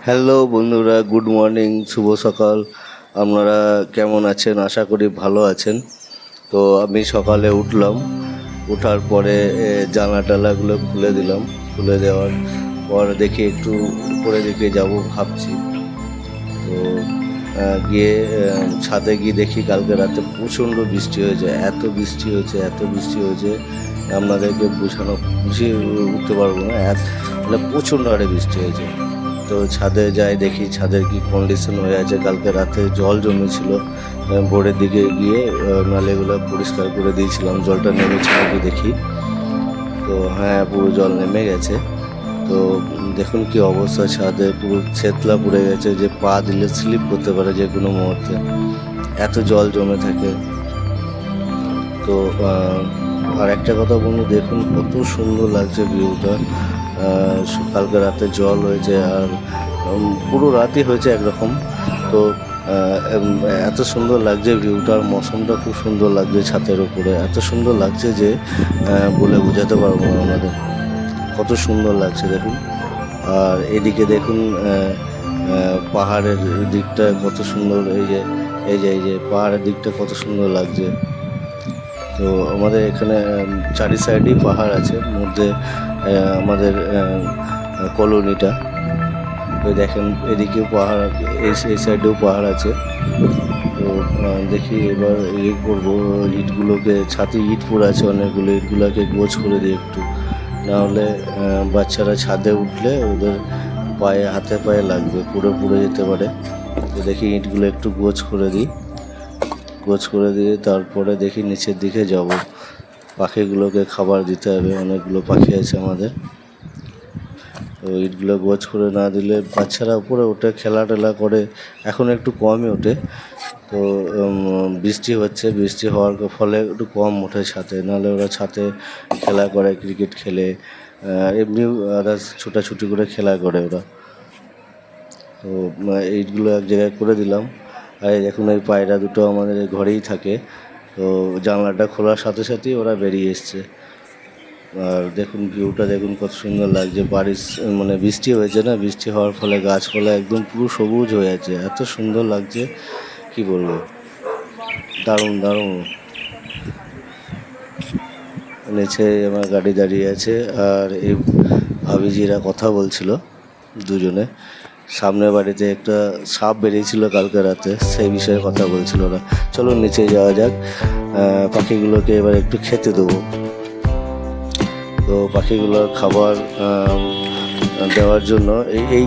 Hello বন্ধুরা, good morning, শুভ সকাল। আপনারা কেমন আছেন? আশা করি ভালো আছেন। তো আমি সকালে উঠলাম, ওঠার পরে জানলা টালাগুলো খুলে দিলাম। খুলে দেওয়ার পর দেখি একটু উপরে দিকে যাব ভাবছি। তো গিয়ে ছাদে গিয়ে দেখি কালকে রাতে প্রচণ্ড বৃষ্টি হয়েছে। এত বৃষ্টি হয়েছে আপনাদেরকে বুঝিয়ে উঠতে পারবো না। মানে প্রচণ্ড হারে বৃষ্টি হয়েছে। তো ছাদে যাই, দেখি ছাদের কি কন্ডিশন হয়ে আছে। কালকে রাতে জল জমেছিল, ভোরের দিকে গিয়ে নালেগুলো পরিষ্কার করে দিয়েছিলাম। জলটা নেমেছিল কি দেখি, তো হ্যাঁ, পুরো জল নেমে গেছে। তো দেখুন কি অবস্থা, ছাদে পুরো ছেতলা পড়ে গেছে, যে পা দিলে স্লিপ করতে পারে যে কোনো মুহূর্তে, এত জল জমে থাকে। তো আর একটা কথা বন্ধু, দেখুন কত সুন্দর লাগছে ভিউটা। কালকে রাতে জল হয়েছে, আর পুরো রাতই হয়েছে একরকম। তো এত সুন্দর লাগছে ভিউটার, মৌসুমটা খুব সুন্দর লাগছে। ছাদের উপরে এত সুন্দর লাগছে যে বলে বোঝাতে পারবো না আমাদের, কত সুন্দর লাগছে দেখুন। আর এদিকে দেখুন পাহাড়ের দিকটা কত সুন্দর, এই যে পাহাড়ের দিকটা কত সুন্দর লাগছে। তো আমাদের এখানে চারি সাইডেই পাহাড় আছে, মধ্যে আমাদের কলোনিটা। তো দেখেন এদিকেও পাহাড়, এই সাইডেও পাহাড় আছে। তো দেখি এবার করবো, ইটগুলোকে, ছাদে ইট পড়ে আছে অনেকগুলো, ইটগুলোকে গোছ করে দিই একটু, নাহলে বাচ্চারা ছাদে উঠলে ওদের হাতে পায়ে লাগবে, পুড়ে যেতে পারে। তো দেখি ইটগুলো একটু গোছ করে দিয়ে তারপরে দেখি নিচের দিকে যাব। পাখিগুলোকে খাবার দিতে হবে, অনেকগুলো পাখি আছে আমাদের। তো ইটগুলো গোছ করে না দিলে বাচ্চারা উপরে ওঠে, খেলা টেলা করে, এখন একটু কমই ওঠে। তো বৃষ্টি হচ্ছে, বৃষ্টি হওয়ার ফলে একটু কম ওঠে ছাদে, নাহলে ওরা ছাদে খেলা করে, ক্রিকেট খেলে, এমনি আদার্স ছোটাছুটি করে খেলা করে ওরা। তো এইগুলো এক জায়গায় করে দিলাম। আর দেখুন এই পায়রা দুটো আমাদের ঘরেই থাকে। তো জানলাটা খোলার সাথে সাথেই ওরা বেরিয়ে এসছে। আর দেখুন ভিউটা দেখুন কত সুন্দর লাগছে। মানে বৃষ্টি হয়েছে না, বৃষ্টি হওয়ার ফলে গাছপালা একদম পুরো সবুজ হয়ে আছে, এত সুন্দর লাগছে কি বলবো, দারুণ। নিচে আমার গাড়ি দাঁড়িয়ে আছে, আর এই ভাবিজিরা কথা বলছিল দুজনে। সামনের বাড়িতে একটা সাপ বেরিয়েছিল কালকে রাতে, সেই বিষয়ে কথা বলছিল ওরা। চলো নিচে যাওয়া যাক, পাখিগুলোকে এবার একটু খেতে দেবো। তো পাখিগুলোর খাবার দেওয়ার জন্য এই